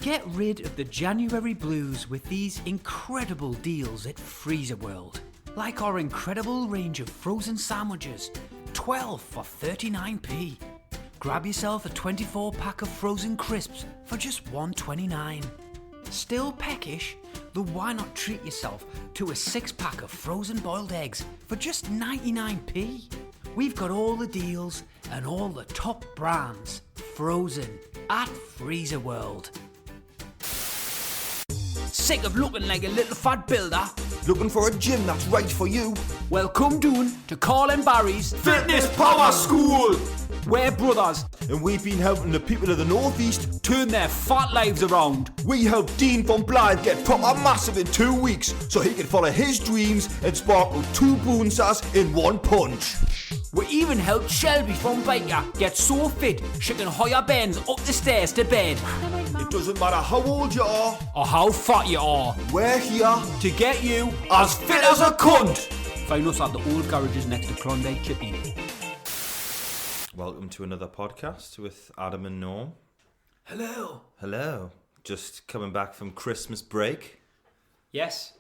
Get rid of the January blues with these incredible deals at Freezer World. Like our incredible range of frozen sandwiches, 12 for 39p. Grab yourself a 24-pack of frozen crisps for just $1.29. Still peckish? Then why not treat yourself to a 6-pack of frozen boiled eggs for just 99p? We've got all the deals and all the top brands frozen at Freezer World. Sick of looking like a little fat builder? Looking for a gym that's right for you? Well, come down to Carl and Barry's Fitness Power School! We're brothers And we've been helping the people of the North East turn their fat lives around. We helped Dean from Blythe get proper massive in 2 weeks so he could follow his dreams and sparkle 2 boonsas in 1 punch. We even helped Shelby from Baker get so fit she can hire Benz up the stairs to bed. It doesn't matter how old you are Or how fat you are, we're here to get you as fit as a cunt. Find us at the old garages next to Klondike Chippy. Welcome to another podcast with Adam and Norm. Hello. Hello. Just coming back from Christmas break. Yes,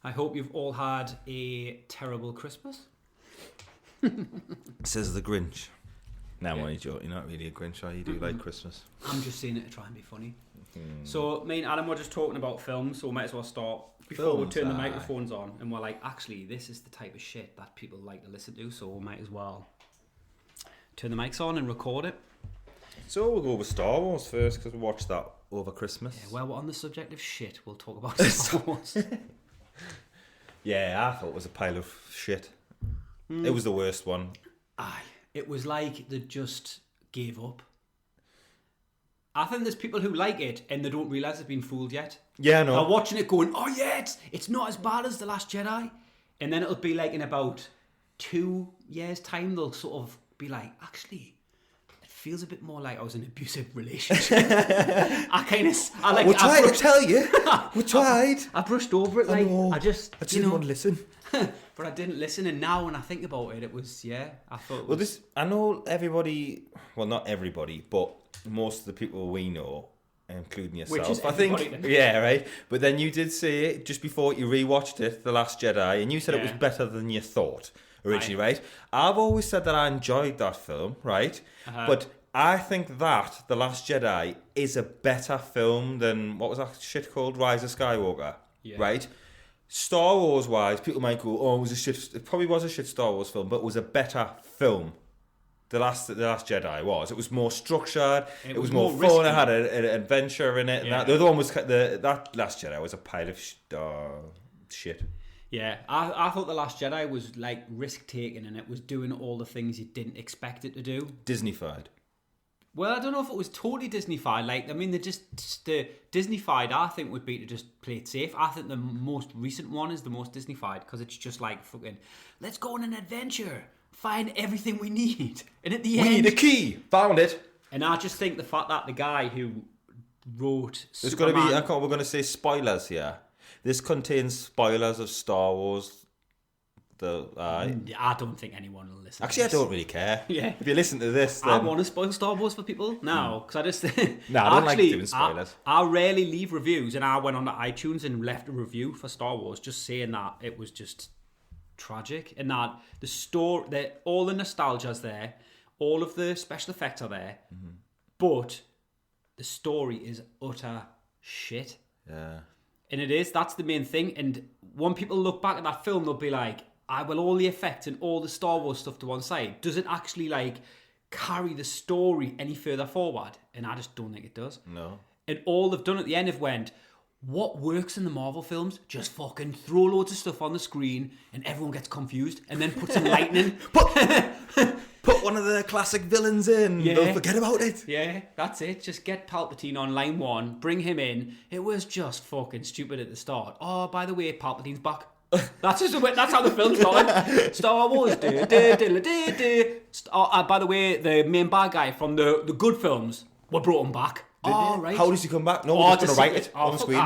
I hope you've all had a terrible Christmas. Says the Grinch. Now I'm only joking. You're not really a Grinch, are you? Do like Christmas? I'm just saying it to try and be funny. So me and Adam were just talking about films, so we might as well start before we turn the microphones on. And we're like, actually, this is the type of shit that people like to listen to, so we might as well turn the mics on and record it. So we'll go with Star Wars first because we watched that over Christmas. Yeah, well, we're on the subject of shit. We'll talk about Star Wars. Yeah, I thought it was a pile of shit. It was the worst one. Aye, it was like they just gave up. I think there's people who like it and they don't realise they've been fooled yet. Yeah, no. They're watching it going, oh yeah, it's not as bad as The Last Jedi. And then it'll be like in about 2 years' time, they'll sort of be like, actually, it feels a bit more like I was in an abusive relationship. We're trying to tell you. We tried. I brushed over it, like, I didn't want to listen. But I didn't listen, and now when I think about it, it was, I thought it was... Well, I know everybody, well, not everybody, but most of the people we know, including yourself, which is I think. then. Yeah, right. But then you did say it just before you rewatched it, The Last Jedi, and you said it was better than you thought originally, right? I've always said that I enjoyed that film, right? But I think that The Last Jedi is a better film than, what was that shit called? Rise of Skywalker, right? Star Wars wise, people might go, oh, it probably was a shit Star Wars film, but it was a better film. The Last Jedi was. It was more structured. It was more fun. Risky. It had an adventure in it. And the other one was that Last Jedi was a pile of shit. Yeah, I thought The Last Jedi was like risk taking, and it was doing all the things you didn't expect it to do. Disney-fied. Well, I don't know if it was totally Disney-fied. Like, I mean, the Disney-fied, I think, would be to just play it safe. I think the most recent one is the most Disney-fied because it's just like fucking, let's go on an adventure, find everything we need, and at the end, we need a key. Found it. And I just think the fact that the guy who wrote there's going to be, we're going to say spoilers here. This contains spoilers of Star Wars. I don't think anyone will listen. Actually, I don't really care. Yeah. If you listen to this, then... I want to spoil Star Wars for people now because I just. No, I don't like doing spoilers. I rarely leave reviews, and I went on to iTunes and left a review for Star Wars, just saying that it was just tragic, and that the story, that all the nostalgia's there, all of the special effects are there, but the story is utter shit. Yeah. And it is. That's the main thing. And when people look back at that film, they'll be like, all the effects and all the Star Wars stuff to one side, does it actually like carry the story any further forward? And I just don't think it does. No. And all they've done at the end have went, what works in the Marvel films? Just fucking throw loads of stuff on the screen and everyone gets confused, and then put some lightning. Put one of the classic villains in. Yeah. Don't forget about it. Yeah, that's it. Just get Palpatine on line 1, bring him in. It was just fucking stupid at the start. Oh, by the way, Palpatine's back. That's how the film started. Star Wars. By the way, the main bad guy from the good films, we brought him back. Right. How does he come back? No, we're just going to write it on the screen.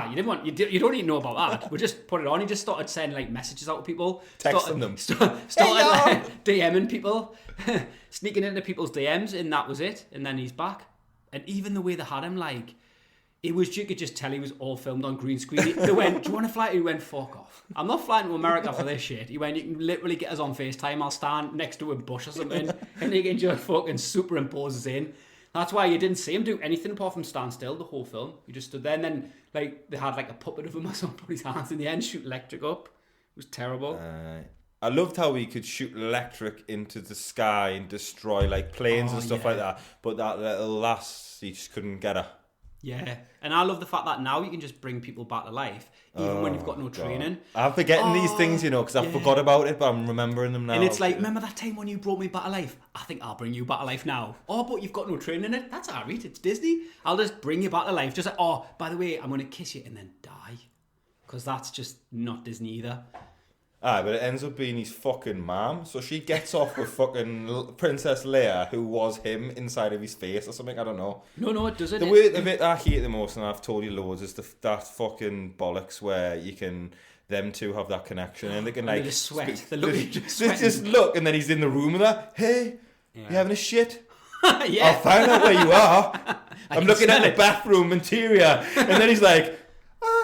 You don't even know about that. We just put it on. He just started sending like messages out to people. Texting them. Started DMing people. Sneaking into people's DMs, and that was it. And then he's back. And even the way they had him, like, You could just tell he was all filmed on green screen. They went, do you want to fly? He went, fuck off. I'm not flying to America for this shit. He went, you can literally get us on FaceTime. I'll stand next to a bush or something and he can just fucking superimpose us in. That's why you didn't see him do anything apart from stand still the whole film. He just stood there and then like they had like a puppet of him or something, put his hands in the end, shoot electric up. It was terrible. I loved how he could shoot electric into the sky and destroy like planes and stuff like that. But that little lass, he just couldn't get her. Yeah, and I love the fact that now you can just bring people back to life, even when you've got no training. I'm forgetting these things, because I forgot about it, but I'm remembering them now. And it's like, remember that time when you brought me back to life? I think I'll bring you back to life now. Oh, but you've got no training in it? That's alright, it's Disney. I'll just bring you back to life. Just like, oh, by the way, I'm going to kiss you and then die. Because that's just not Disney either. But it ends up being his fucking mom. So she gets off with fucking Princess Leia, who was him inside of his face or something. I don't know. No, it doesn't. The bit I hate the most, and I've told you loads, is that fucking bollocks where you can them two have that connection and they can like they just sweat. They just look, and then he's in the room with her. Hey, you having a shit? Yeah. I'll find out where you are. I'm looking at the bathroom interior, and then he's like,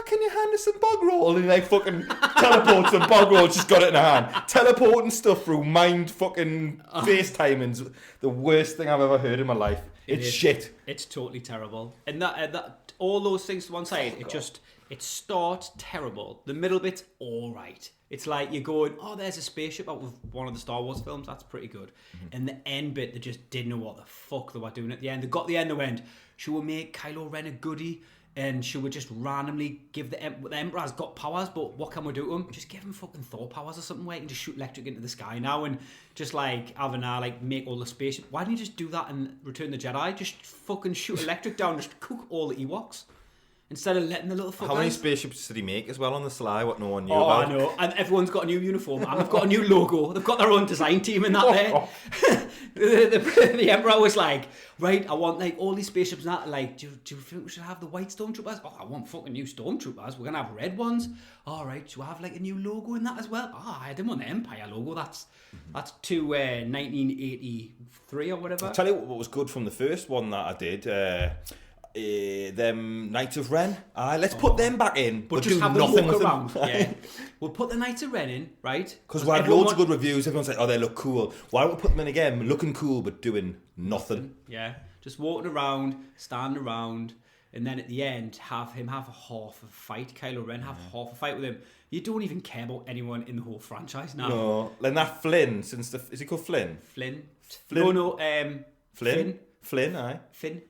can you hand us some bog roll? And he like fucking teleports some bog roll, just got it in a hand. Teleporting stuff through mind fucking FaceTiming's the worst thing I've ever heard in my life. It's shit. It's totally terrible. And that all those things to one side, it starts terrible. The middle bit's alright. It's like you're going, oh, there's a spaceship out of one of the Star Wars films. That's pretty good. And the end bit, they just didn't know what the fuck they were doing at the end. They got the end, they went, should we make Kylo Ren a goodie? And should we just randomly give the Emperor has got powers, but what can we do to him? Just give him fucking Thor powers or something where he can just shoot electric into the sky now and just like make all the spaceship. Why don't you just do that in Return of the Jedi? Just fucking shoot electric down, just cook all the Ewoks. Instead of letting the little fuckers... How many spaceships did he make as well on the sly, what no one knew about? I know. And everyone's got a new uniform and they've got a new logo. They've got their own design team in that there. The Emperor was like, right, I want like all these spaceships and that. Like, do you think we should have the white stormtroopers? Oh, I want fucking new stormtroopers. We're going to have red ones. All right, should we have like a new logo in that as well? I didn't want the Empire logo. That's to 1983 or whatever. I'll tell you what was good from the first one that I did. Them Knights of Ren. Let's put them back in, but just do have nothing them with around. them. Yeah, we'll put the Knights of Ren in, right? Because we had loads of good reviews. Everyone's like, "Oh, they look cool." Why don't we put them in again, looking cool but doing nothing? Yeah, just walking around, standing around, and then at the end have a half a fight. Kylo Ren have half a fight with him. You don't even care about anyone in the whole franchise now. No, and that Flynn, is he called Flynn? Flynn. No, Flynn. Flynn, aye. Finn.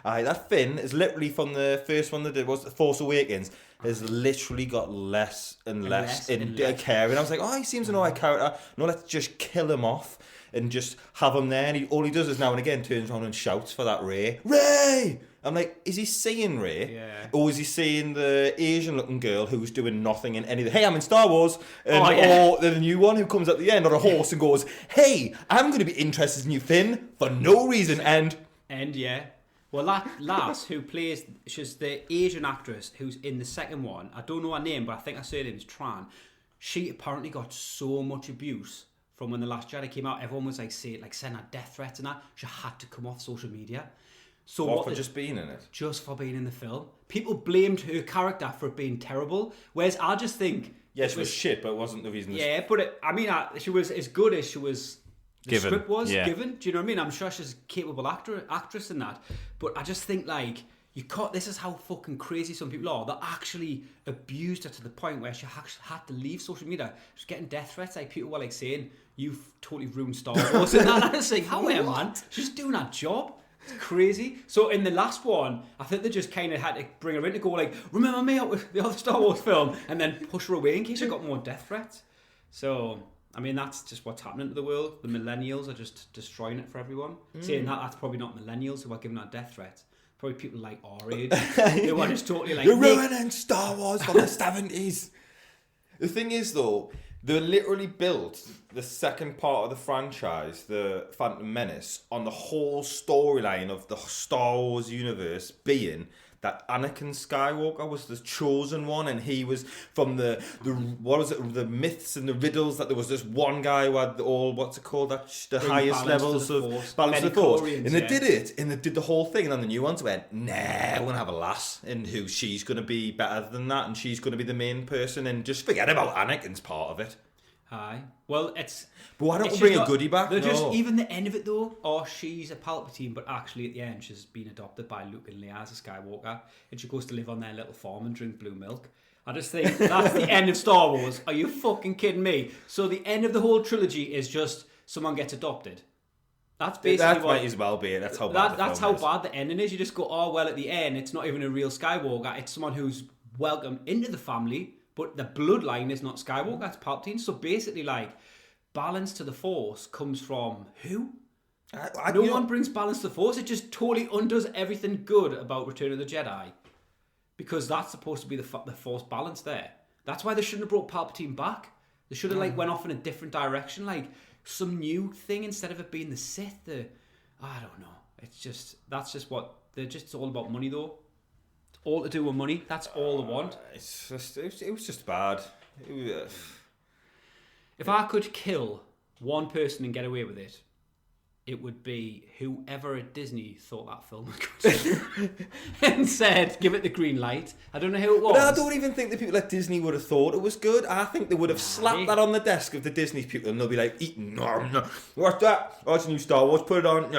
Aye, that Finn is literally from the first one they did, was Force Awakens, has literally got less and less in care. And I was like, oh, he seems an alright character. No, let's just kill him off and just have him there. And all he does is now and again turns around and shouts for that Rey. Rey! I'm like, is he saying Rey? Yeah. Or is he saying the Asian looking girl who's doing nothing in anything? Hey, I'm in Star Wars. Or the new one who comes at the end on a horse and goes, hey, I'm going to be interested in you, Finn, for no reason. And yeah. Well, that lass who plays, she's the Asian actress who's in the second one. I don't know her name, but I think I said it was Tran. She apparently got so much abuse from when The Last Jedi came out. Everyone was like sending her death threats and that. She had to come off social media. So for just being in it? Just for being in the film. People blamed her character for it being terrible, whereas I just think... Yeah, she was shit, but it wasn't the reason... Yeah, but she was as good as she was... The script was given. Do you know what I mean? I'm sure she's a capable actress in that. But I just think, like, this is how fucking crazy some people are. They actually abused her to the point where she had to leave social media. She's getting death threats. Like, people were, like, saying, you've totally ruined Star Wars. And I was like, how am man? She's doing her job. It's crazy. So in the last one, I think they just kind of had to bring her in to go like, remember me out with the other Star Wars film, and then push her away in case she got more death threats. So, I mean, that's just what's happening to the world. The millennials are just destroying it for everyone. Saying that's probably not millennials who are giving out death threats. Probably people like our age. They were just totally like... You're ruining Star Wars from the 70s. The thing is, though, they literally built the second part of the franchise, the Phantom Menace, on the whole storyline of the Star Wars universe being that Anakin Skywalker was the chosen one, and he was from the myths and the riddles, that there was this one guy who had the highest levels of balance to the Force, and they did it, and they did the whole thing, and then the new ones went, nah, we're gonna have a lass, and she's gonna be better than that, and she's gonna be the main person, and just forget about Anakin's part of it. Aye. Well, it's... But why don't we bring a goodie back? No. Just even the end of it, though, she's a Palpatine, but actually at the end she's been adopted by Luke and Leia as a Skywalker, and she goes to live on their little farm and drink blue milk. I just think that's the end of Star Wars. Are you fucking kidding me? So the end of the whole trilogy is just someone gets adopted. That's basically that might as well be it. That's how bad that's how bad the ending is. You just go, well, at the end, it's not even a real Skywalker. It's someone who's welcomed into the family, but the bloodline is not Skywalker, it's Palpatine. So basically, like, balance to the Force comes from who? No one brings balance to the Force. It just totally undoes everything good about Return of the Jedi. Because that's supposed to be the Force balance there. That's why they shouldn't have brought Palpatine back. They should have went off in a different direction, like some new thing instead of it being the Sith. I don't know. It's all about money though. All to do with money. That's all they want. It was just bad. If I could kill one person and get away with it, it would be whoever at Disney thought that film was good and said, give it the green light. I don't know who it was. But I don't even think the people at Disney would have thought it was good. I think they would have slapped that on the desk of the Disney people and they'll be like, no. Watch that. Oh, it's a new Star Wars. Put it on.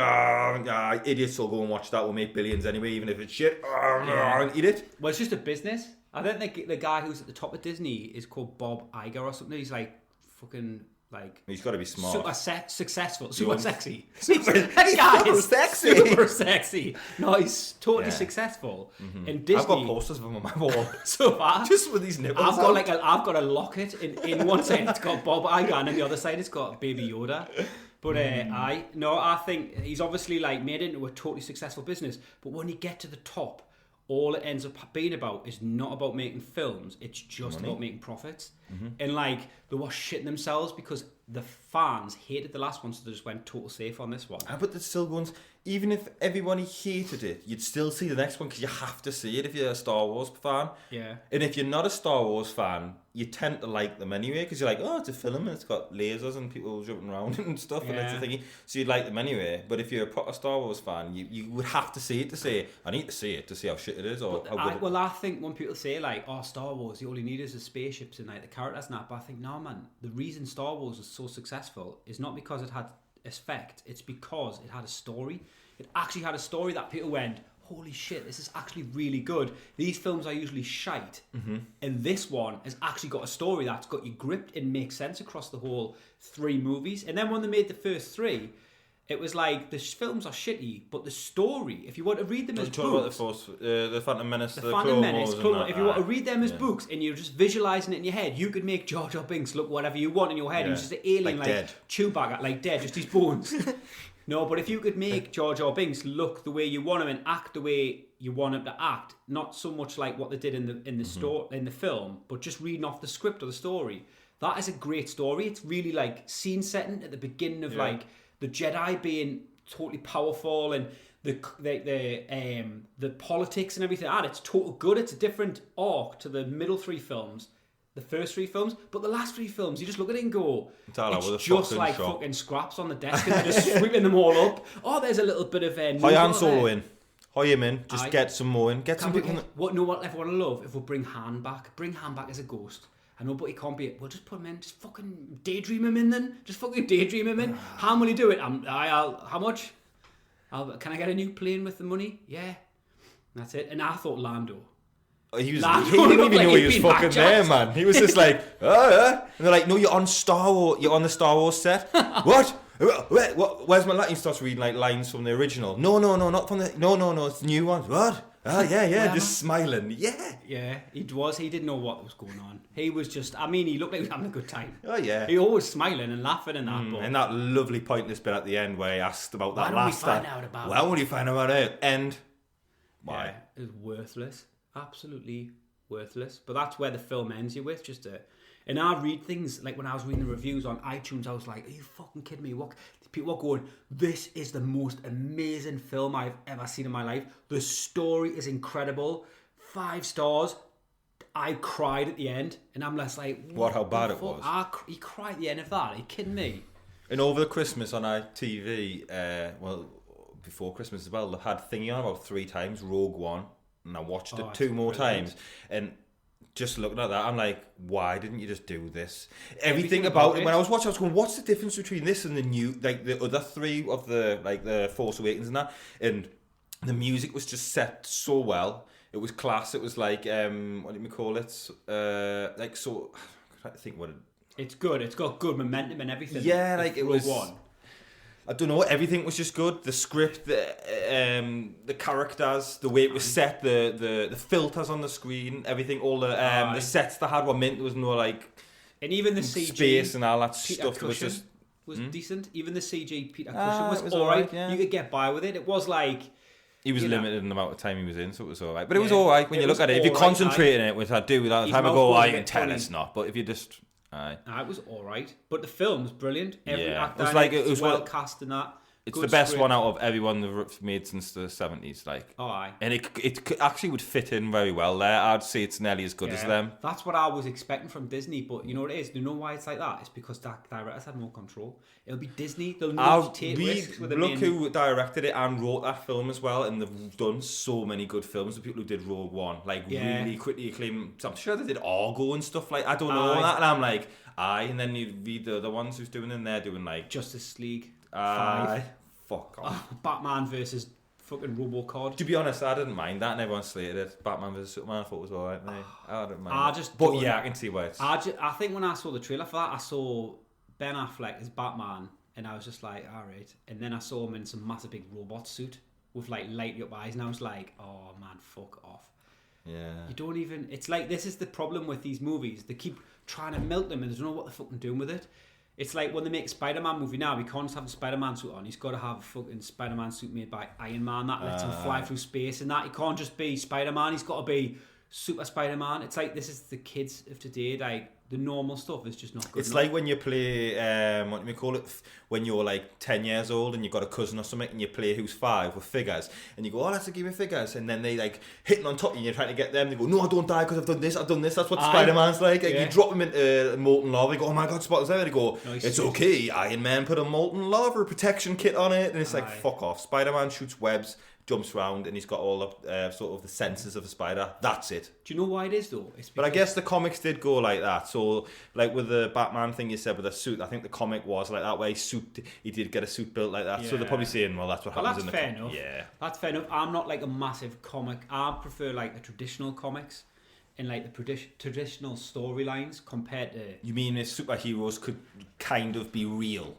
Idiots will go and watch that. We'll make billions anyway, even if it's shit. Eat it. Well, it's just a business. I don't think the guy who's at the top of Disney is called Bob Iger or something. He's like fucking... he's got to be smart. Super successful. Super sexy. Super sexy. No, he's totally successful. In Disney... I've got posters of him on my wall. So far. Just with these nipples I've got a locket. In one side it's got Bob Iger and on the other side it's got Baby Yoda. But I think he's obviously made it into a totally successful business. But when you get to the top, all it ends up being about is not about making films, it's just about making profits. And they were shitting themselves because the fans hated the last one, so they just went total safe on this one. But there's still ones, even if everybody hated it, you'd still see the next one because you have to see it if you're a Star Wars fan. Yeah. And if you're not a Star Wars fan, you tend to like them anyway because you're like, oh, it's a film and it's got lasers and people jumping around and stuff, and it's a thingy, so you'd like them anyway. But if you're a proper Star Wars fan, you would have to see it to say, I need to see it to see how shit it is or how good Well, I think when people say Star Wars, all you need is the spaceships and the characters and that, but I think, no man, the reason Star Wars is so successful is not because it had effect, it's because it had a story. It actually had a story that people went, holy shit, this is actually really good. These films are usually shite, and this one has actually got a story that's got you gripped and makes sense across the whole 3 movies. And then when they made the first 3, it was like, the films are shitty, but the story, if you want to read them as books... the Phantom Menace, the Phantom Menace, if you want to read them as books and you're just visualising it in your head, you could make Jar Jar Binks look whatever you want in your head. He's just an alien, like Chewbacca, dead, just his bones. No, but if you could make Jar Jar Binks look the way you want him and act the way you want him to act, not so much like what they did in the film, but just reading off the script or the story, that is a great story. It's really scene setting at the beginning of the Jedi being totally powerful and the politics and everything. It's total good. It's a different arc to the middle 3 films. The first 3 films, but the last 3 films, you just look at it and go, it's just like fucking scraps on the desk and they're just sweeping them all up. Oh, there's a little bit of... Hire Han Solo in. Hire him in. Just get some more in. Get some people... What everyone will love? If we bring Han back. Bring Han back as a ghost. I know, but he can't be it. We'll just put him in. Just fucking daydream him in then. Just fucking daydream him in. Han, will he do it? How much? Can I get a new plane with the money? Yeah. That's it. And I thought Lando. He didn't even know he was fucking there, man. He was just like, oh, yeah. And they're like, no, you're on Star Wars. You're on the Star Wars set. What? Where's my line? He starts reading lines from the original. No, not from the. No, it's the new ones. What? Oh, yeah, just smiling. Yeah, he was. He didn't know what was going on. He was just. He looked like he was having a good time. Oh yeah. He always smiling and laughing and that. And that lovely pointless bit at the end where he asked about that last time. Why would he find out about it? And why? Yeah, it was worthless. Absolutely worthless. But that's where the film ends you with. Just And I read things, like when I was reading the reviews on iTunes, I was like, are you fucking kidding me? What? People are going, this is the most amazing film I've ever seen in my life. The story is incredible. 5 stars. I cried at the end, and I'm less like, what? How bad it was? He cried at the end of that. Are you kidding me? And over the Christmas on ITV, well, before Christmas as well, they had Thingy on about 3 times, Rogue One, and I watched it 2 more times, and just looking at that, I'm like, why didn't you just do this? Everything about it. When I was watching, I was going, what's the difference between this and the new, like the other 3 of the Force Awakens and that? And the music was just set so well. It was class. It was like, what do you call it? Like, so, I think what it... It's good. It's got good momentum and everything. Yeah, like it was... One. I don't know. Everything was just good. The script, the characters, the way it was set, the filters on the screen, everything, all the sets they had were mint. There was no like... And even the CG... Space and all that Peter stuff. Cushing was just... was decent. Even the CG Peter Cushing was alright. alright. Yeah. You could get by with it. It was like... He was limited in the amount of time he was in, so it was alright. But it was alright when you look at it. If you concentrate on it, which I do without time ago, you can tell it's not. But if you just... it was alright. But the film was brilliant. Every actor it was well cast in that. It's the best one out of everyone they've made since the 70s. Like, and it actually would fit in very well there. I'd say it's nearly as good as them. That's what I was expecting from Disney, but you know what it is? Do you know why it's like that? It's because directors had more control. It'll be Disney. They'll know to take risks with it. Look who directed it and wrote that film as well, and they've done so many good films. The people who did Rogue One, like really quickly acclaimed. I'm sure they did Argo and stuff like. I don't know that, and I'm like, and then you read the other ones who's doing, and they're doing like Justice League. 5. Fuck off. Batman versus fucking RoboCop. To be honest, I didn't mind that, and everyone slated it. Batman versus Superman, I thought it was alright. I didn't mind. I can see why it's. I think when I saw the trailer for that, I saw Ben Affleck as Batman, and I was just like, alright. And then I saw him in some massive big robot suit with like lighty up eyes, and I was like, oh man, fuck off. Yeah. You don't even. It's like, this is the problem with these movies. They keep trying to milk them, and they don't know what they're fucking doing with it. It's like when they make a Spider-Man movie now, he can't just have a Spider-Man suit on. He's got to have a fucking Spider-Man suit made by Iron Man that lets him fly through space and that. He can't just be Spider-Man. He's got to be Super Spider-Man. It's like, this is the kids of today. Like, the normal stuff is just not good It's enough. like when you play, what do we call it? When you're like 10 years old and you've got a cousin or something and you play who's 5 with figures and you go, oh, let's give me figures. And then they like hitting on top of you and you're trying to get them. They go, no, I don't die because I've done this. That's what Spider-Man's like. And you drop them into molten lava. They go, oh my God, Spotter's there. They go, it's okay. Iron Man put a molten lava protection kit on it. And it's like, fuck off. Spider-Man shoots webs, jumps around, and he's got all the sort of the senses of a spider. That's it. Do you know why it is though? But I guess the comics did go like that. So like with the Batman thing you said with the suit, I think the comic was like that way. He did get a suit built like that. Yeah. So they're probably saying, well, that's what happens in the comic. Enough. Yeah, that's fair enough. I'm not like a massive comic. I prefer like the traditional comics and like the traditional storylines compared to. You mean if superheroes could kind of be real?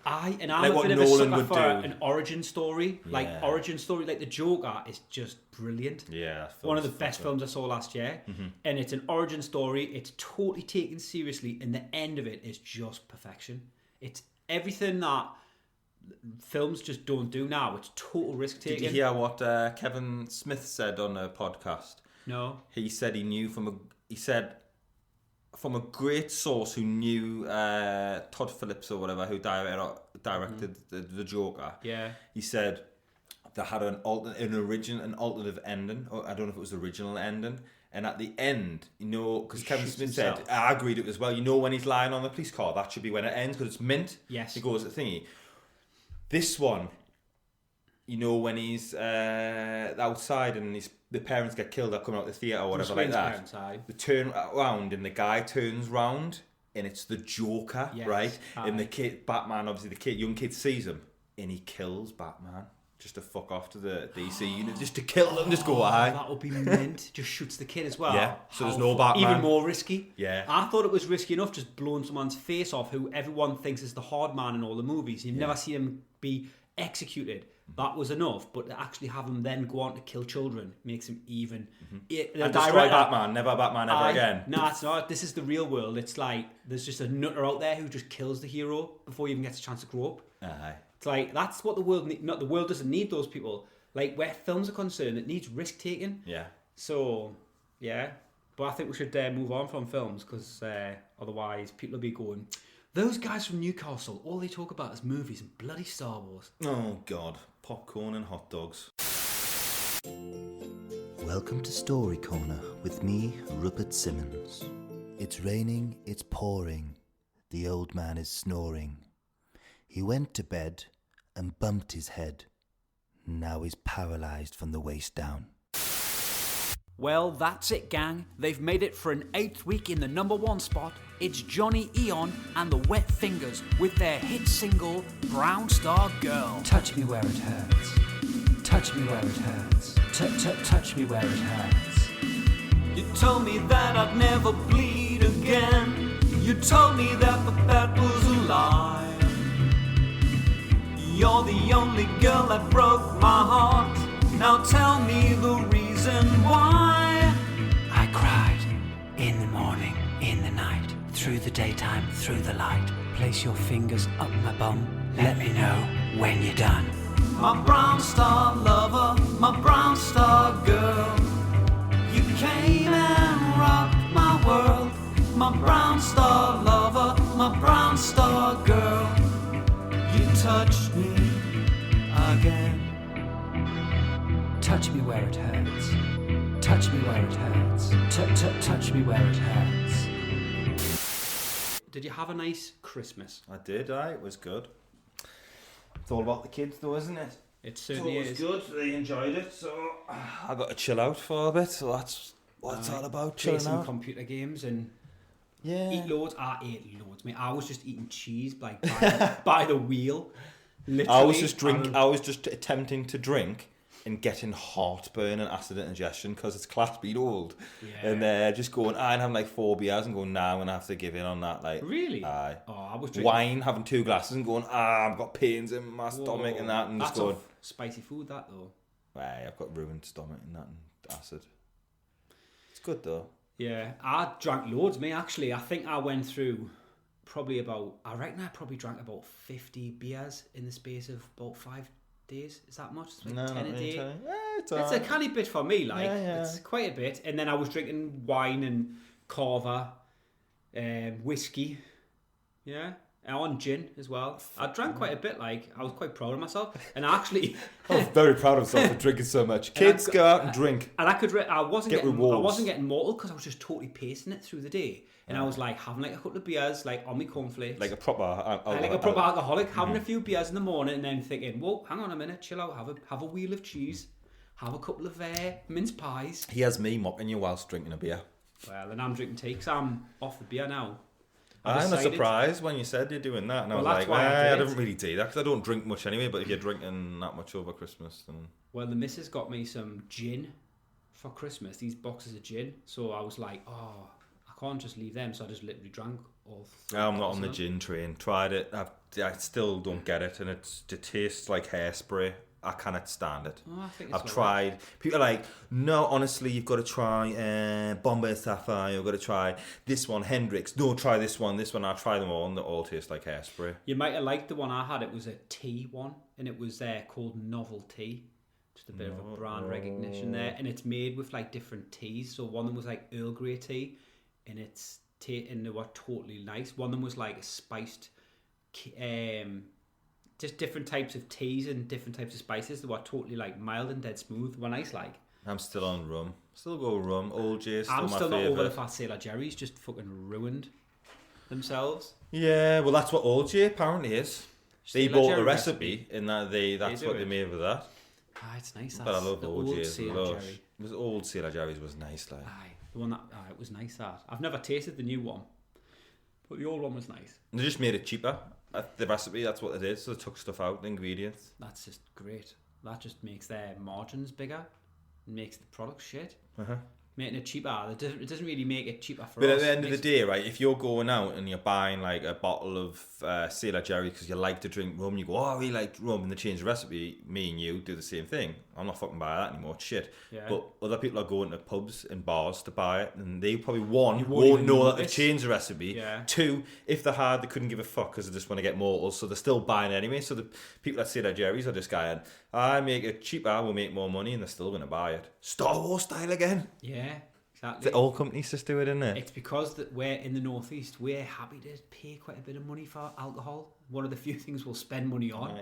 I'm like a bit of a sucker for an origin story. Yeah. Like origin story, like the Joker is just brilliant. Yeah, one of the best films I saw last year, and it's an origin story. It's totally taken seriously, and the end of it is just perfection. It's everything that films just don't do now. It's total risk taking. Did you hear what Kevin Smith said on a podcast? No. He said he knew from a great source who knew Todd Phillips or whatever, who directed the Joker. Yeah. He said they had an alternative ending. Or I don't know if it was the original ending. And at the end, because Kevin Smith said, I agreed it as well. When he's lying on the police car, that should be when it ends because it's mint. Yes. He goes, thingy. This one, when he's outside and the parents get killed, they're coming out the theatre or whatever like that. They turn around and the guy turns round and it's the Joker, right? And the kid, Batman, obviously the young kid sees him and he kills Batman just to fuck off to the DC unit, just to kill them, just go, aye. That would be mint. Just shoots the kid as well. Yeah, so there's no Batman. Even more risky. Yeah. I thought it was risky enough just blowing someone's face off who everyone thinks is the hard man in all the movies. You've never seen him be executed. That was enough, but to actually have him then go on to kill children makes him even. And destroy Batman, never Batman ever again. No, it's not. This is the real world. It's like there's just a nutter out there who just kills the hero before he even gets a chance to grow up. Aye. It's like that's what the world need. Not the world doesn't need those people. Like where films are concerned, it needs risk taking. Yeah. So, yeah. But I think we should move on from films because otherwise people will be going, those guys from Newcastle, all they talk about is movies and bloody Star Wars. Oh, God. Popcorn and hot dogs. Welcome to Story Corner with me, Rupert Simmons. It's raining, it's pouring. The old man is snoring. He went to bed and bumped his head. Now he's paralysed from the waist down. Well, that's it, gang. They've made it for an 8th week in the #1 spot. It's Johnny Eon and the Wet Fingers with their hit single, Brown Star Girl. Touch me where it hurts. Touch me where it hurts. Touch me where it hurts. You told me that I'd never bleed again. You told me that was a lie. You're the only girl that broke my heart. Now tell me the reason why. I cried in the morning, in the night, through the daytime, through the light. Place your fingers up my bum. Let me know when you're done. My brown star lover, my brown star girl. You came and rocked my world. My brown star lover, my brown star girl. You touched me again. Touch me where it hurts. Touch me where it hurts. Touch me where it hurts. Did you have a nice Christmas? I did, it was good. It's all about the kids though, isn't it? It certainly is. Good, they enjoyed it, so I got to chill out for a bit, so that's what it's all about, Play chilling some out. computer games and Yeah. eat loads. I ate loads, mate. I was just eating cheese like by the wheel. Literally. I was just attempting to drink and getting heartburn and acid indigestion because it's class being old. Yeah. And just going, and having like 4 beers and going, nah, I'm going to have to give in on that. Like, Really? Aye. Oh, I was drinking Wine, having 2 glasses and going, I've got pains in my stomach and that. And That's just going, off spicy food, that though. aye, I've got ruined stomach and that and acid. It's good though. Yeah, I drank loads, mate. Actually, I think I went through I reckon I probably drank about 50 beers in the space of about 5 days. Is that much? It's like 10 a day. It's It's a canny bit for me, like. Yeah. It's quite a bit. And then I was drinking wine and carver, whiskey, yeah, and gin as well. I drank quite a bit, like. I was quite proud of myself. And actually... I was very proud of myself for drinking so much. Kids, go out and drink. And I wasn't Get getting rewards. I wasn't getting mortal because I was just totally pacing it through the day. And I was like having like a couple of beers, like on my cornflakes. Like a proper... alcoholic, having a few beers in the morning and then thinking, whoa, hang on a minute, chill out, have a wheel of cheese, have a couple of mince pies. He has me mocking you whilst drinking a beer. Well, then I'm drinking tea because I'm off the beer now. I'm surprised when you said you're doing that. And I was like, I don't really do that because I don't drink much anyway, but if you're drinking that much over Christmas, then... Well, the missus got me some gin for Christmas, these boxes of gin. So I was like, oh... I can't just leave them, so I just literally drank all. I'm not on the gin train. Tried it. I still don't get it, and it tastes like hairspray. I cannot stand it. Oh, I think I've tried. People are like, no, honestly, you've got to try Bombay Sapphire. You've got to try this one, Hendrix. No, try this one. I try them all, and they all taste like hairspray. You might have liked the one I had. It was a tea one, and it was called Novelty. Just a bit of a brand recognition there, and it's made with like different teas. So one of them was like Earl Grey tea. And and they were totally nice. One of them was like a spiced, just different types of teas and different types of spices. They were totally like mild and dead smooth. They were nice, like. I'm still on rum. Still go rum. Old J. Still I'm my still not favourite. over the fact Sailor Jerry's just fucking ruined themselves. Yeah, well, that's what Old J apparently is. They Sailor bought Jerry the recipe, and that's what they made with that. Ah, it's nice. But I love Old J's. Sailor Jerry. It was old Sailor Jerry's was nice, like. Aye. The one that it was nice. That I've never tasted the new one, but the old one was nice. They just made it cheaper. The recipe, that's what they did. So they took stuff out, the ingredients. That's just great. That just makes their margins bigger, and makes the product shit. Making it cheaper. It doesn't really make it cheaper for us. But at the end of the day, right, if you're going out and you're buying like a bottle of Sailor Jerry because you like to drink rum, you go, oh, I really like rum, and they change the recipe, me and you do the same thing. I'm not fucking buying that anymore, shit. Yeah. But other people are going to pubs and bars to buy it, and they probably, one, won't won't know that they've notice. changed the recipe. Yeah. Two, if they had, they couldn't give a fuck because they just want to get mortals, so they're still buying it anyway. So the people that Sailor Jerry's are just going, I make it cheaper, we'll make more money, and they're still going to buy it. Star Wars style again. Yeah. Exactly. All companies just do it, isn't it? It's because that we're in the northeast. We're happy to pay quite a bit of money for alcohol. One of the few things we'll spend money on.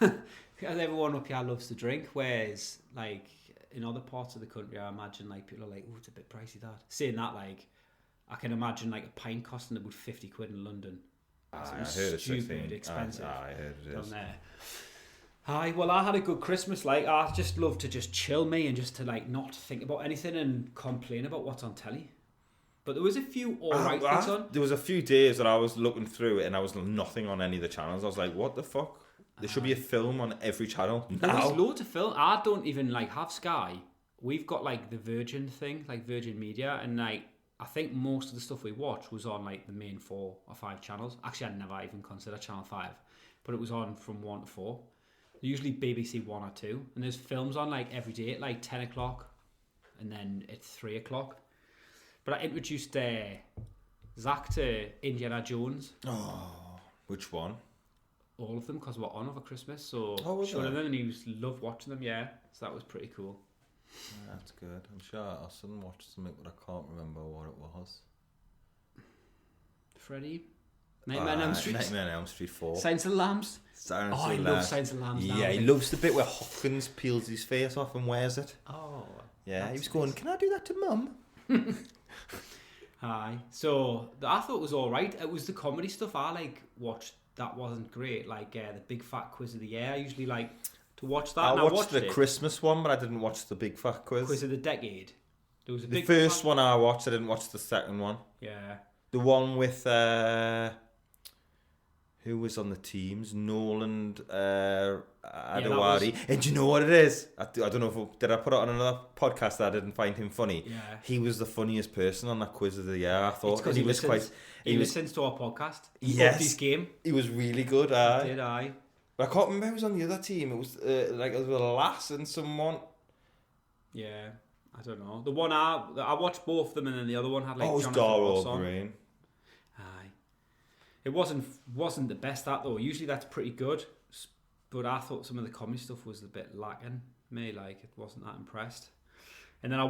Right. Because everyone up here loves to drink, whereas like in other parts of the country, I imagine like people are like, "Oh, it's a bit pricey." That saying that, like, I can imagine like a pint costing about £50 in London. I heard it's stupid expensive. I heard it is. Down there. Hi, well, I had a good Christmas. Like, I just love to just chill me and just to like not think about anything and complain about what's on telly. But there was a few alright things on. There was a few days that I was looking through it and I was nothing on any of the channels. I was like, what the fuck? There should be a film on every channel. There was loads of film. I don't even like have Sky. We've got like the Virgin thing, like Virgin Media, and like I think most of the stuff we watched was on like the main 4 or 5 channels. Actually, I never even consider Channel 5, but it was on from 1 to 4. Usually BBC 1 or 2, and there's films on like every day at like 10 o'clock, and then at 3 o'clock. But I introduced Zach to Indiana Jones. Oh, which one? All of them, because we're on over Christmas, so showed them, and he loved watching them. Yeah, so that was pretty cool. Yeah, that's good. I'm sure our son watched something, but I can't remember what it was. Freddy, Nightmare on Elm Street, Nightmare on Elm Street 4, Silence of the Lambs. He loves Silence of the Lambs. Yeah, he loves the bit where Hopkins peels his face off and wears it. Oh, yeah, he was going, "Can I do that to Mum?" Aye. So I thought it was all right. It was the comedy stuff I like watched that wasn't great. Like the Big Fat Quiz of the Year. I usually like to watch that. I watched the Christmas one, but I didn't watch the Big Fat Quiz of the Decade. There was the first one I watched. I didn't watch the second one. Yeah. The one with who was on the teams? Nolan, Adewari. And do you know what it is? I don't know did I put it on another podcast that I didn't find him funny. Yeah. He was the funniest person on that Quiz of the Year, I thought. He listens to our podcast. He loved his game. He was really good. Did I? But I can't remember who was on the other team. It was like it was a lass and someone. Yeah, I don't know. The one I watched both of them, and then the other one had like. Oh, it was Jonathan Dara O'Brien. Aye, it wasn't the best that though. Usually that's pretty good, but I thought some of the comedy stuff was a bit lacking. Me, like, it wasn't that impressed. And then I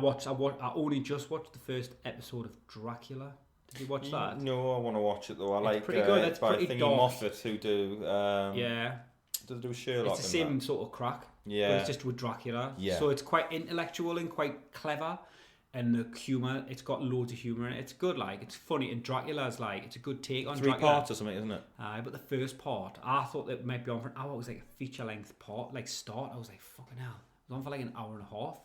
only just watched the first episode of Dracula. Did you watch that? No, I want to watch it though. I like pretty good. It's by pretty Thingy dark. Moffat who do yeah. Does do Sherlock? It's the same sort of crack. Yeah. But it's just with Dracula. Yeah. So it's quite intellectual and quite clever. And the humour, it's got loads of humour in it. It's good, like, it's funny. And Dracula's like, it's a good take on 3 Dracula. parts or something, isn't it? But the first part, I thought that might be on for an hour. It was like a feature length part, like start. I was like, fucking hell. It was on for like an hour and a half.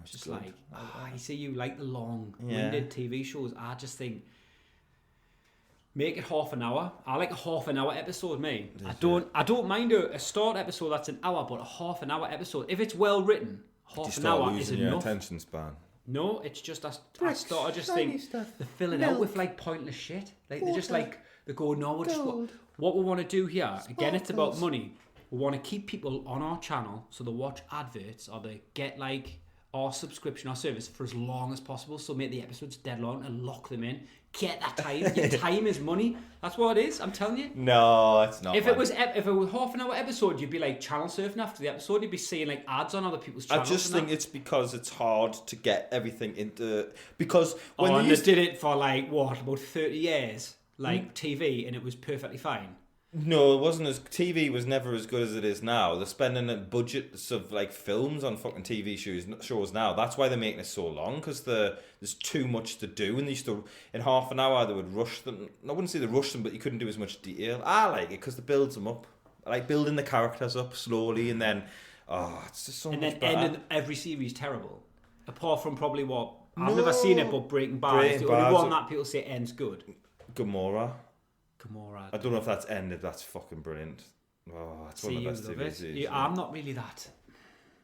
It's just good. Like, I see you like the long winded TV shows. I just think, make it half an hour. I like a half an hour episode, me. I don't mind a start episode that's an hour, but a half an hour episode, if it's well written, half an hour is enough. Your attention span. No, it's just I just think they're filling out with like pointless shit. Like they're just like they go, no, what we want to do here. Again, it's about money. We want to keep people on our channel so they watch adverts or they get like our subscription or service for as long as possible. So make the episodes dead long and lock them in. Get that time. Your time is money. That's what it is. I'm telling you. No, it's not. If it was half an hour episode, you'd be like channel surfing after the episode. You'd be seeing like ads on other people's channels. I just think it's because it's hard to get everything into because when they did it for like what about 30 years, like TV, and it was perfectly fine. No, it wasn't as TV was never as good as it is now. They're spending budgets of like films on fucking TV shows now. That's why they're making it so long because there's too much to do, and they used to in half an hour they would rush them. I wouldn't say they rush them, but you couldn't do as much detail. I like it because it builds them up. I like building the characters up slowly, and then it's just so much better. And then ending every series terrible, apart from probably what I've never seen it, but Breaking Bad is the only one that people say ends good. Gomorrah. I don't know if that's ended. That's fucking brilliant. Oh, it's one of the best TV series. I'm not really that.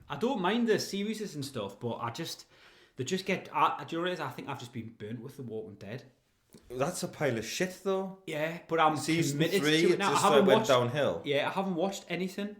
I don't mind the series and stuff, but they just get. Do you know what it is? I think I've just been burnt with The Walking Dead. That's a pile of shit, though. Yeah, but I'm season committed 3. to it now. It just went downhill. Yeah, I haven't watched anything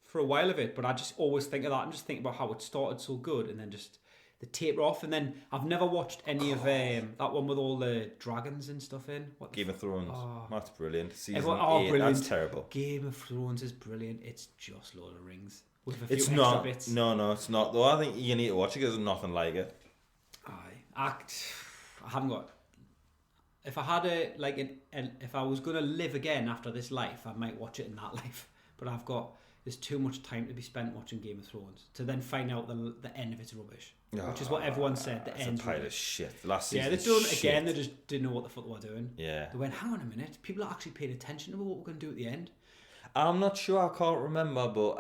for a while of it, but I just always think of that and just think about how it started so good and then just the taper off. And then I've never watched any of that one with all the dragons and stuff in. Game of Thrones. That's brilliant. Season 8, brilliant. That's terrible. Game of Thrones is brilliant. It's just Lord of the Rings with a few it's extra not. bits. No, it's not. Though I think you need to watch it because there's nothing like it. Aye. I haven't got. If I had if I was gonna live again after this life, I might watch it in that life. But there's too much time to be spent watching Game of Thrones to then find out the end of it's rubbish, which is what everyone said. The end's a pile of shit. The last season, they've done it again. They just didn't know what the fuck they were doing. Yeah, they went, hang on a minute, people are actually paying attention to what we're going to do at the end. I'm not sure. I can't remember, but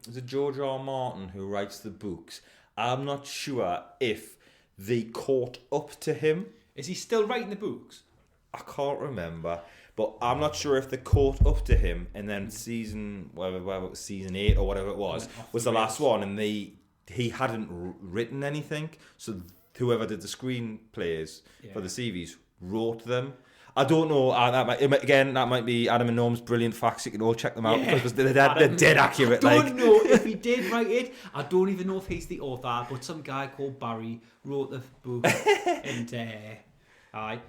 there's a George R. R. Martin who writes the books. I'm not sure if they caught up to him. Is he still writing the books? I can't remember, but I'm not sure if they caught up to him. And then season 8 or whatever it was the last one, and he hadn't written anything. So whoever did the screenplays for the series wrote them. I don't know. That might be Adam and Norm's brilliant facts. You can all check them out because they're dead accurate. I don't know if he did write it. I don't even know if he's the author, but some guy called Barry wrote the book. And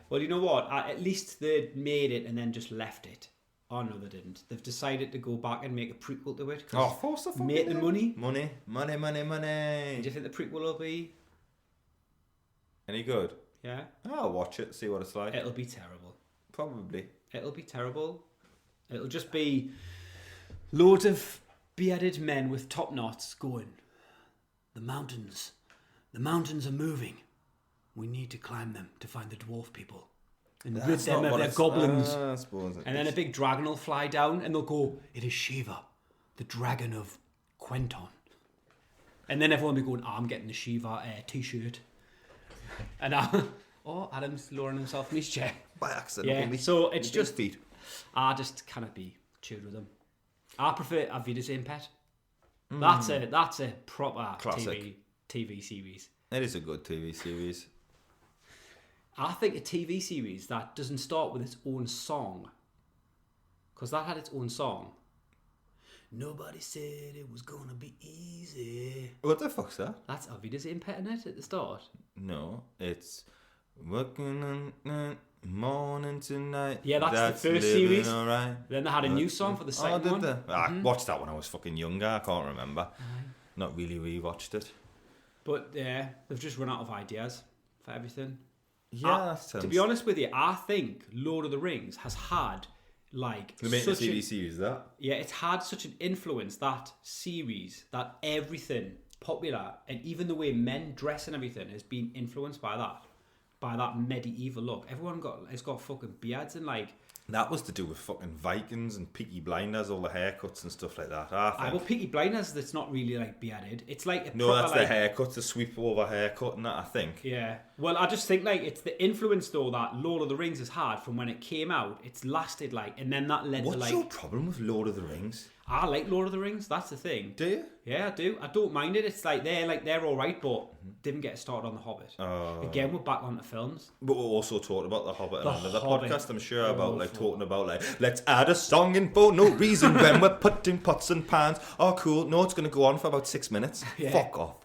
well, you know what? At least they made it and then just left it. Oh no, they didn't. They've decided to go back and make a prequel to it. Of course, they make the money. Money. Do you think the prequel will be any good? Yeah. I'll watch it, see what it's like. It'll be terrible. Probably. It'll be terrible. It'll just be loads of bearded men with top knots going, the mountains are moving. We need to climb them to find the dwarf people and rid them of their goblins. And then a big dragon will fly down and they'll go, it is Shiva, the dragon of Quenton. And then everyone will be going, I'm getting the Shiva t-shirt. And Adam's lowering himself in his chair. By accident. Yeah, so it's just... I just cannot be chewed with them. I prefer A Vida Zane Pet. That's a proper classic TV series. It is a good TV series. I think a TV series that doesn't start with its own song, because that had its own song. Nobody said it was gonna be easy. What the fuck's that? That's A Vida Zane Pet in it at the start. No, it's working on morning tonight. Yeah, that's the first series. Right. Then they had a new song for the second one. I watched that when I was fucking younger. I can't remember. Not really rewatched it. But yeah, they've just run out of ideas for everything. Yeah, to be honest with you, I think Lord of the Rings has had the main series that. Yeah, it's had such an influence, that series, that everything popular and even the way men dress and everything has been influenced by that medieval look. Everyone has got fucking beards and that was to do with fucking Vikings and Peaky Blinders, all the haircuts and stuff like that. I think. Well, Peaky Blinders, that's not really bearded. It's like that's the haircut, the sweep over haircut, and that I think. Yeah. Well, I just think it's the influence though that Lord of the Rings has had from when it came out. It's lasted and then that led to What's your problem with Lord of the Rings? I like Lord of the Rings. That's the thing. Do you? Yeah, I do. I don't mind it. It's they're all right, but didn't get started on The Hobbit. Again, we're back on the films. But we're also talking about The Hobbit and another podcast, I'm sure, about talking about let's add a song in for no reason when we're putting pots and pans. Oh, cool. No, it's going to go on for about 6 minutes. Yeah. Fuck off.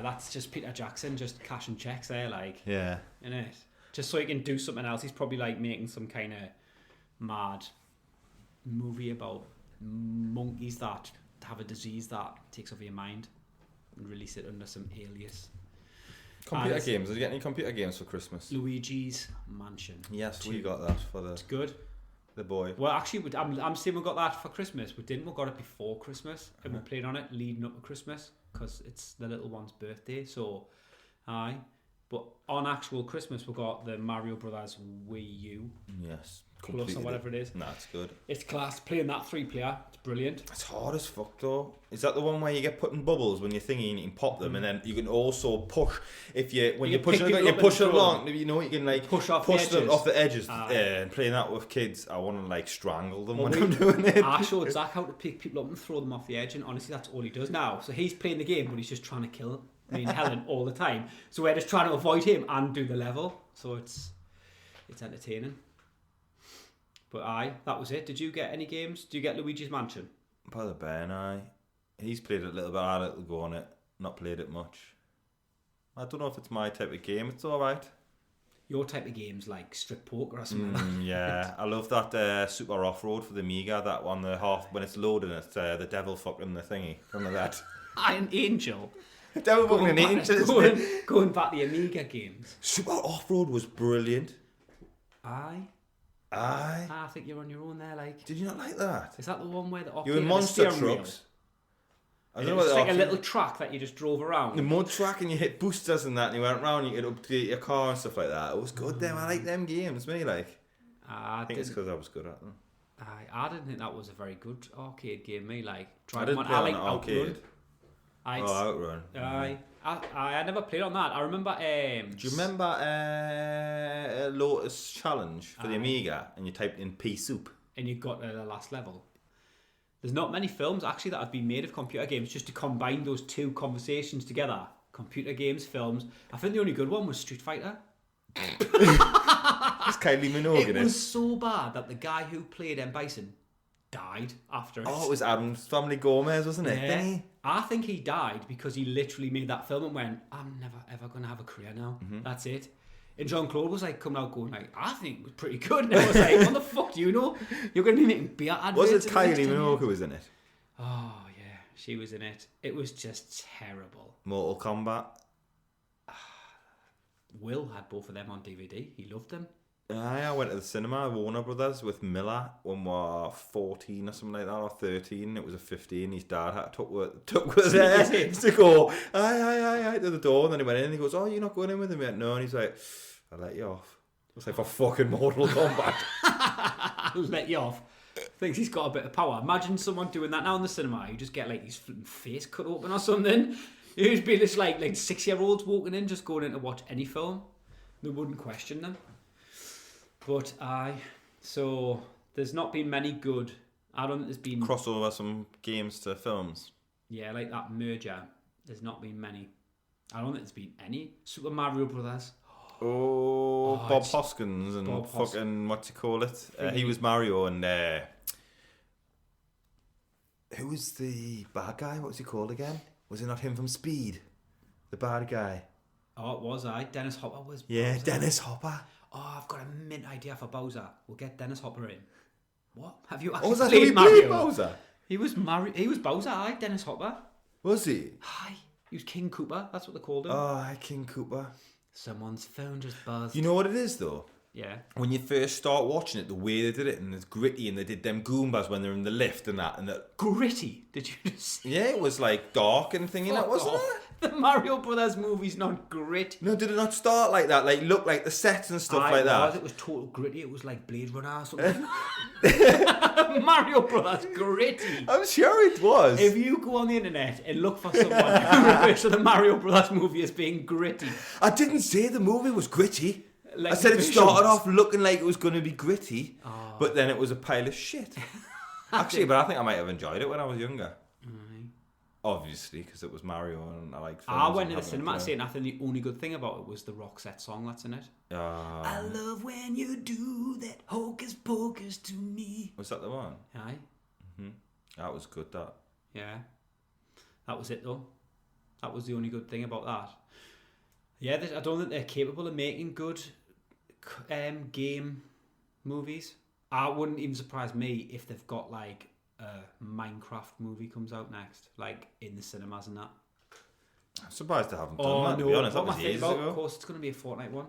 That's just Peter Jackson just cashing checks there, yeah, innit? Just so he can do something else. He's probably making some kind of mad movie about monkeys that have a disease that takes over your mind and release it under some alias. Computer games. Did you get any computer games for Christmas? Luigi's Mansion. Yes, we got that for the. It's good. The boy. Well, actually, I'm saying we got that for Christmas. We didn't. We got it before Christmas, and we played on it leading up to Christmas because it's the little one's birthday. So, but on actual Christmas, we got the Mario Brothers Wii U. Yes. Plus or whatever it is. That's good. It's class. Playing that 3-player, it's brilliant. It's hard as fuck though. Is that the one where you get put in bubbles when you're thinking and you can pop them, and then you can also push when you're pushing it along, you can push them off the edges. And playing that with kids, I want to strangle them when I'm doing it. I showed Zach how to pick people up and throw them off the edge, and honestly, that's all he does now. So he's playing the game, but he's just trying to kill me and Helen all the time. So we're just trying to avoid him and do the level. So it's entertaining. But that was it. Did you get any games? Did you get Luigi's Mansion? By the Ben, he's played it a little bit. I had a little go on it. Not played it much. I don't know if it's my type of game. It's alright. Your type of game's like strip poker or something like that. Yeah, I love that Super Off-Road for the Amiga. That one, when it's loading, it's the devil fucking the thingy. Remember that? An angel. Devil fucking an angel. Going back to the Amiga games. Super Off-Road was brilliant. Aye. I think you're on your own there, like. Did you not like that? Is that the one where the You were in monster trucks. I don't know. It's like a little track that you just drove around. The mud track, and you hit boosters and that, and you went around. You could update your car and stuff like that. It was good. Them, I like them games. Me like. I think it's because I was good at them. I didn't think that was a very good arcade game. Me like. I didn't play on arcade. Outrun. I never played on that. I remember. Do you remember Lotus Challenge for the Amiga? And you typed in pea soup, and you got to the last level. There's not many films actually that have been made of computer games just to combine those two conversations together. Computer games, films. I think the only good one was Street Fighter. It's Kylie Minogue. It was so bad that the guy who played M. Bison died after it. Oh, it was Adam's Family Gomez, wasn't it? Yeah. I think he died because he literally made that film and went, I'm never ever going to have a career now. Mm-hmm. That's it. And Jean-Claude was like coming out going like, I think it was pretty good. And I was like, what the fuck do you know? You're going to be making beer adverts. Was it Kylie Minogue who was in it? Oh, yeah. She was in it. It was just terrible. Mortal Kombat. Will had both of them on DVD. He loved them. I went to the cinema, Warner Brothers, with Miller when we were 14 or something like that, or 13. It was a 15. His dad took us there to go, aye, to the door. And then he went in and he goes, oh, you're not going in with him yet? No. And he's like, I'll let you off. It's like for fucking Mortal Kombat. I'll let you off. Thinks he's got a bit of power. Imagine someone doing that now in the cinema. You just get like his face cut open or something. You'd be just like 6-year-olds walking in, just going in to watch any film. They wouldn't question them. But so there's not been many good. I don't think there's been crossover some games to films. Yeah, like that merger. There's not been many. I don't think there's been any. Super Mario Brothers. Bob Hoskins and Bob fucking what's he call it? He was Mario and who was the bad guy? What was he called again? Was it not him from Speed? The bad guy. Oh, it was Dennis Hopper was. Yeah, Bowser. Dennis Hopper. Oh, I've got a mint idea for Bowser. We'll get Dennis Hopper in. What? Have you actually was that played who Mario? Played Bowser? He was Bowser, Dennis Hopper. Was he? Hi. He was King Koopa. That's what they called him. Oh, King Koopa. Someone's phone just buzzed. You know what it is, though? Yeah. When you first start watching it, the way they did it, and it's gritty, and they did them Goombas when they're in the lift and that, and that. Gritty? Did you just? Yeah, it was like dark and thingy, that wasn't it? The Mario Brothers movie's not gritty. No, did it not start like that? Like look like the sets and stuff like that. It was total gritty. It was like Blade Runner or something. Mario Brothers gritty. I'm sure it was. If you go on the internet and look for someone who refers to the Mario Brothers movie as being gritty, I didn't say the movie was gritty. Like I said it started off looking like it was going to be gritty, but then it was a pile of shit. Actually, but I think I might have enjoyed it when I was younger. Obviously, because it was Mario and I like. I went to the cinema saying I think the only good thing about it was the Roxette song that's in it. I love when you do that hocus pocus to me. Was that the one? Aye. That was good. That. Yeah. That was it though. That was the only good thing about that. Yeah, I don't think they're capable of making good game movies. I wouldn't even surprise me if they've got like a Minecraft movie comes out next, like in the cinemas and that. I'm surprised they haven't done that, to be honest. That was years ago. Of course, it's going to be a Fortnite one.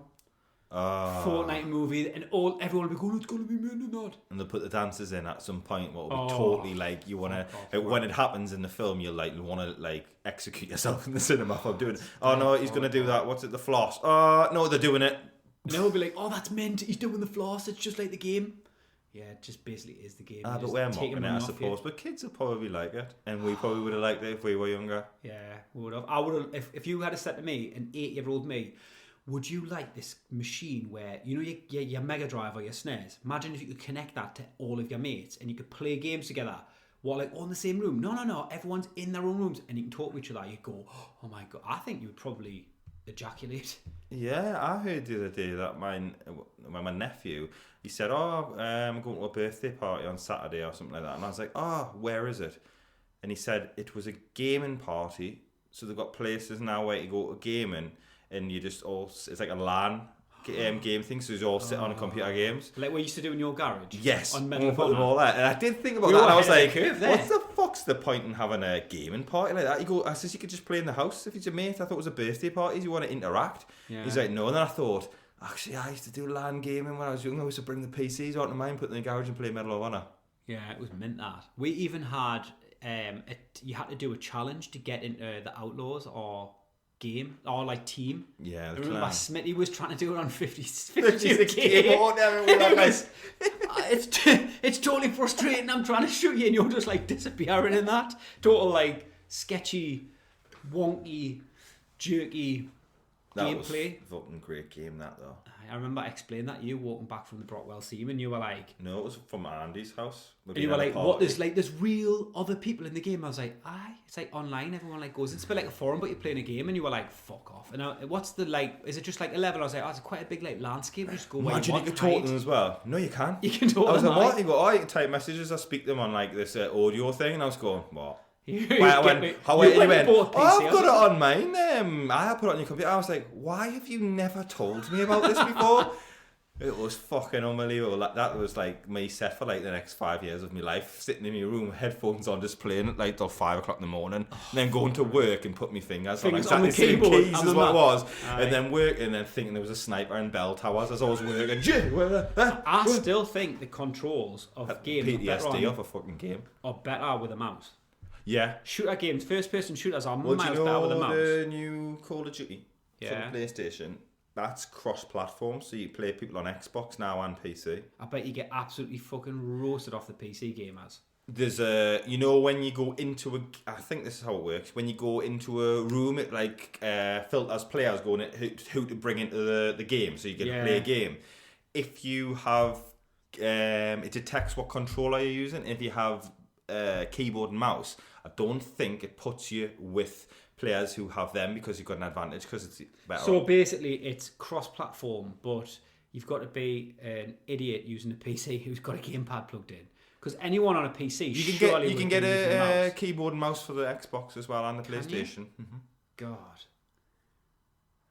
Fortnite movie, and everyone will be going, it's going to be made in that. And they'll put the dancers in at some point, what will be totally like, you want to, when it happens in the film, you'll like want to like execute yourself in the cinema for doing it. Oh no, he's going to do that. What's it, the floss? No, they're doing it. And they'll be like, oh, that's meant, he's doing the floss, it's just like the game. Yeah, it just basically is the game. But we're mocking it, I suppose. But kids will probably like it. And we probably would have liked it if we were younger. Yeah, we would have. I would have, if you had said to me, an 8-year-old me, would you like this machine where, you know, your Mega Drive or your SNES? Imagine if you could connect that to all of your mates and you could play games together. What, like all in the same room? No. Everyone's in their own rooms and you can talk to each other. You'd go, oh my God. I think you would probably ejaculate. Yeah, I heard the other day that my nephew, he said, I'm going to a birthday party on Saturday or something like that. And I was like, where is it? And he said it was a gaming party. So they've got places now where you go to gaming and you just all, it's like a LAN game thing. So you all sit on computer games. Like what you used to do in your garage? Yes. On Medal of Honor. Honor. And I did think about that and I was like, what the fuck what's the point in having a gaming party like that? I says, you could just play in the house if it's your mate. I thought it was a birthday party. You want to interact? Yeah. He's like, no. And then I thought, actually, I used to do LAN gaming when I was younger. I used to bring the PCs out to mine, put them in the garage and play Medal of Honor. Yeah, it was mint that. We even had, you had to do a challenge to get into the Outlaws or game or like team. Yeah, I remember Smitty was trying to do it on 56 keyboard. It's totally frustrating. I'm trying to shoot you and you're just like disappearing in that. Total like sketchy, wonky, jerky gameplay. That was a fucking great game, that though. I remember explaining that to you walking back from the Brockwell Seam and you were like... No, it was from Andy's house. And you were like, what? There's real other people in the game. I was like, aye. It's like online, everyone like goes, it's a bit like a forum, but you're playing a game and you were like, fuck off. And what's the like, is it just like a level? I was like, it's quite a big like landscape. You just go where you can talk to them as well. No, you can. You can talk to them. I was like, what? You go, you can type messages. I speak them on like this audio thing. And I was going, what? I've got it on mine. I put it on your computer. I was like, why have you never told me about this before? It was fucking unbelievable. That was like me set for like the next 5 years of my life, sitting in my room, headphones on, just playing it like till 5 o'clock in the morning, and then going to work and put my fingers on exactly the same keys as what it was, and then work, and then thinking there was a sniper in bell towers as I was working. I still think the controls of games PTSD of a fucking game are better with a mouse. Yeah, shooter games, first-person shooters are miles better with a mouse. The new Call of Duty for the PlayStation, that's cross-platform, so you play people on Xbox now and PC. I bet you get absolutely fucking roasted off the PC gamers. There's when you go into I think this is how it works. When you go into a room, it like filters players going who to bring into the game, so you can play a game. If you have, it detects what controller you're using. If you have keyboard and mouse, I don't think it puts you with players who have them because you've got an advantage because it's better. So basically it's cross-platform, but you've got to be an idiot using a PC who's got a gamepad plugged in. Because anyone on a PC you can get a keyboard and mouse for the Xbox as well and the PlayStation. Mm-hmm. God.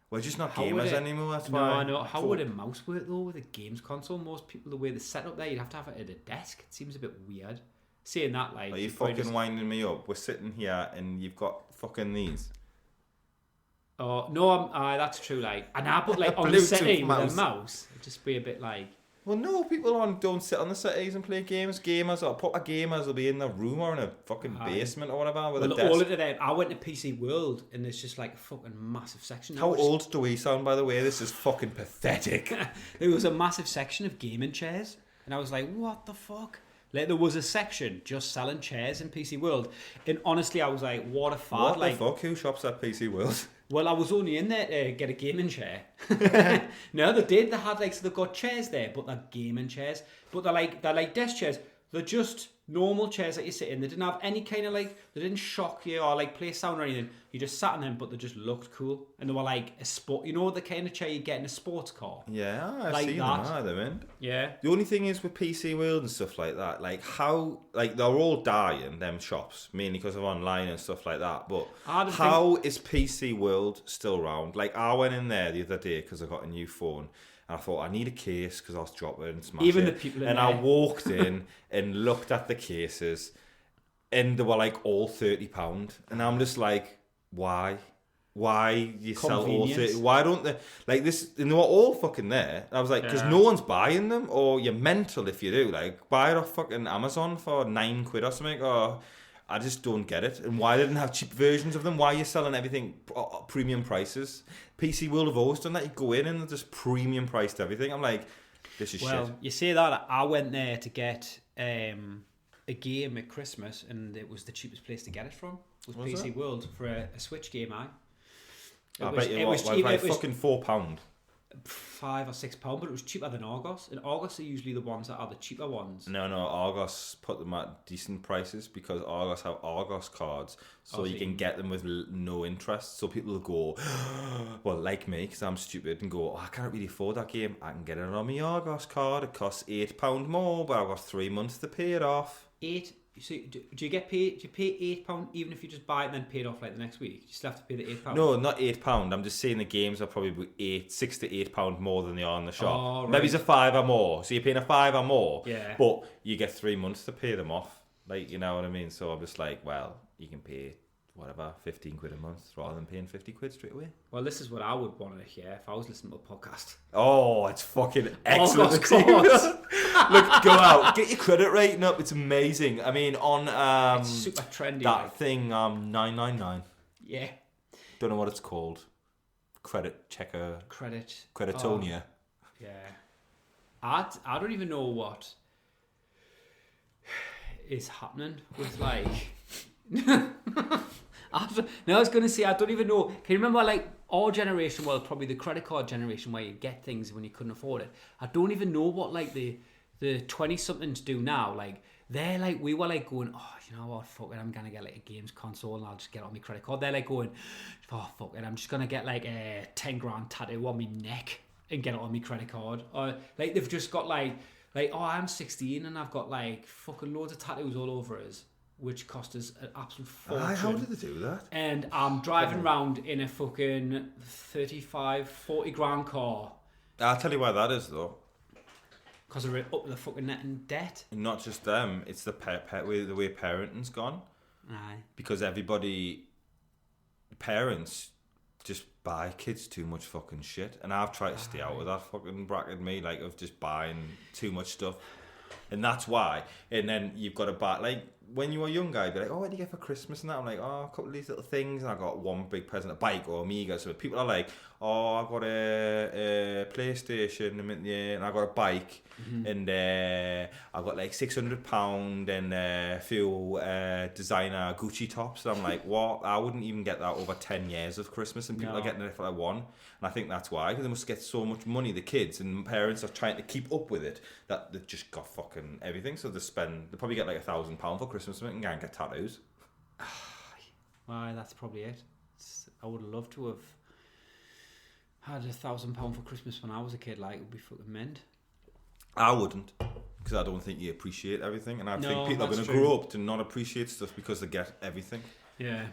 We're just not gamers anymore. That's why. No, I know. How would a mouse work though with a games console? Most people, the way they set up there, you'd have to have it at a desk. It seems a bit weird. Saying that, like... Are you fucking winding me up? We're sitting here and you've got fucking these. Oh, no, that's true, like... And I put, like, on the settee with a mouse, it'd just be a bit like... Well, no, people don't sit on the settees and play games. Proper gamers will be in their room or in a fucking basement or whatever with a desk. All of it, I went to PC World and there's just, like, a fucking massive section. How old do we sound, by the way? This is fucking pathetic. There was a massive section of gaming chairs and I was like, what the fuck? Like, there was a section just selling chairs in PC World, and honestly, I was like, "What a fad!" What like, the fuck? Who shops at PC World? Well, I was only in there to get a gaming chair. No, they did. They had like, so they've got chairs there, but they're gaming chairs. But they're like desk chairs. They're just normal chairs that you sit in. They didn't have any kind of like, they didn't shock you or like play sound or anything. You just sat in them, but they just looked cool. And they were like a sport, you know, the kind of chair you get in a sports car. Yeah, I've like seen that. them, man. Yeah. The only thing is with PC World and stuff like that, like how, like they're all dying, them shops, mainly because of online and stuff like that. But how is PC World still around? Like I went in there the other day because I got a new phone. I thought, I need a case because I was dropping and smashing. Even the people in and there. I walked in and looked at the cases and they were like all £30. And I'm just like, why? Why you sell all 30? Why don't they, like this, and they were all fucking there. I was like, because no one's buying them, or you're mental if you do. Like, buy it off fucking Amazon for £9 or something, or... I just don't get it. And why they didn't have cheap versions of them? Why are you selling everything premium prices? PC World have always done that. You go in and they're just premium priced everything. I'm like, this is shit. Well, you say that. I went there to get a game at Christmas and it was the cheapest place to get it from. Was PC World for a Switch game, I bet you it was fucking £4. £5 or £6, but it was cheaper than Argos. And Argos are usually the ones that are the cheaper ones. No, Argos put them at decent prices because Argos have Argos cards, so you can get them with no interest. So people will go, well, like me, because I'm stupid, and go, I can't really afford that game. I can get it on my Argos card. It costs £8 more, but I've got 3 months to pay it off. So do you get paid? Do you pay £8 even if you just buy it and then pay it off like the next week? You still have to pay the £8. No, not £8. I'm just saying the games are probably £6 to £8 more than they are in the shop. Oh, right. Maybe it's a £5 more, so you're paying a £5 more. Yeah. But you get 3 months to pay them off. Like, you know what I mean? So I'm just like, well, you can pay whatever, 15 quid a month rather than paying 50 quid straight away. Well, this is what I would want to hear if I was listening to a podcast. Oh, it's fucking excellent. Of course. Look, go out, get your credit rating up. It's amazing. I mean, on it's super trendy. That thing 999. Yeah. Don't know what it's called. Credit checker. Creditonia. Oh, yeah. I don't even know what is happening with like. I was going to say, I don't even know. Can you remember, like, our generation, well, probably the credit card generation where you get things when you couldn't afford it? I don't even know what, like, the 20-somethings do now. Like, they're like, we were like going, oh, you know what, fuck it, I'm going to get, like, a games console and I'll just get it on my credit card. They're like going, oh, fuck it, I'm just going to get, like, a 10 grand tattoo on my neck and get it on my credit card. Or, like, they've just got, like, oh, I'm 16 and I've got, like, fucking loads of tattoos all over us, which cost us an absolute fortune. How did they do that? And I'm driving around in a fucking 35, 40 grand car. I'll tell you why that is, though. Because they're up the fucking net in debt. And not just them, it's the way parenting's gone. Aye. Because parents just buy kids too much fucking shit. And I've tried to stay out of that fucking bracket, me, like, of just buying too much stuff. And that's why. And then you've got to buy, like, when you were younger, I'd be like, oh, what do you get for Christmas? And that I'm like, oh, a couple of these little things. And I got one big present, a bike or Amiga. So people are like, oh, I got a PlayStation and I got a bike. Mm-hmm. And I got like £600 and a few designer Gucci tops. And I'm like, what? I wouldn't even get that over 10 years of Christmas. And people are getting it for like one. And I think that's why. Because they must get so much money, the kids. And parents are trying to keep up with it. That they've just got fucking everything. So they probably get like £1,000 for Christmas and go and get tattoos. Well, that's probably it. I would love to have had £1,000 for Christmas when I was a kid. Like, it would be fucking mint. I wouldn't, because I don't think you appreciate everything, and I think people are going to grow up to not appreciate stuff because they get everything. Yeah.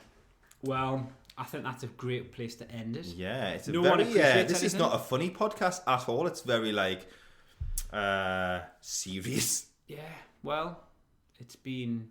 Well, I think that's a great place to end it. Yeah, it's this anything. Is not a funny podcast at all. It's very like serious. Yeah. Well, it's been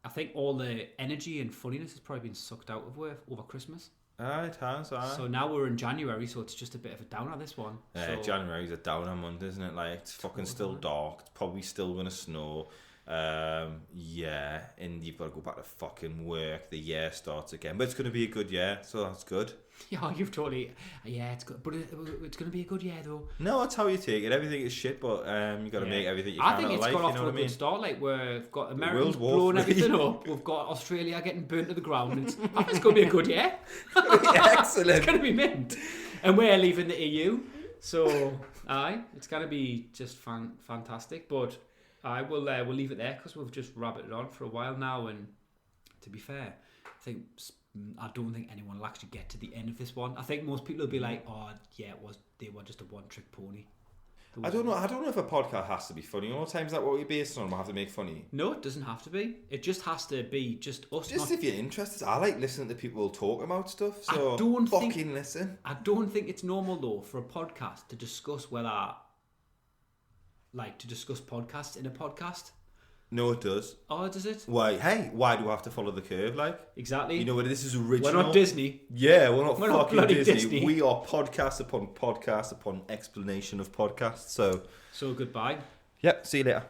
I think all the energy and funniness has probably been sucked out of over Christmas. It has. So now we're in January, so it's just a bit of a downer, this one. Yeah, so, January's a downer month, isn't it? Like, it's fucking still dark. It's probably still going to snow. Yeah, and you've got to go back to fucking work. The year starts again, but it's going to be a good year, so that's good. Yeah, you've totally. Yeah, it's good, but it's going to be a good year though. No, that's how you take it. Everything is shit, but you got to make everything you can. I think it's got off to a good start. Like, we've got Americans blowing everything up. We've got Australia getting burnt to the ground. I think it's going to be a good year. Excellent. It's going to be mint, and we're leaving the EU, so it's going to be just fantastic. But we'll leave it there because we've just rabbited on for a while now, and to be fair, I don't think anyone will actually get to the end of this one. I think most people will be like, oh yeah, they were just a one-trick pony. I don't know if a podcast has to be funny. All the times that what we're based on, we'll have to make funny. No, it doesn't have to be. It just has to be just us. Just if you're interested. I like listening to people talk about stuff, so listen. I don't think it's normal though for a podcast to discuss podcasts in a podcast. No, it does. Oh, does it? Why? Hey, why do I have to follow the curve? Like, exactly. You know what? This is original. We're not Disney. Yeah, we're not fucking Disney. We are podcast upon explanation of podcasts. So goodbye. Yep. See you later.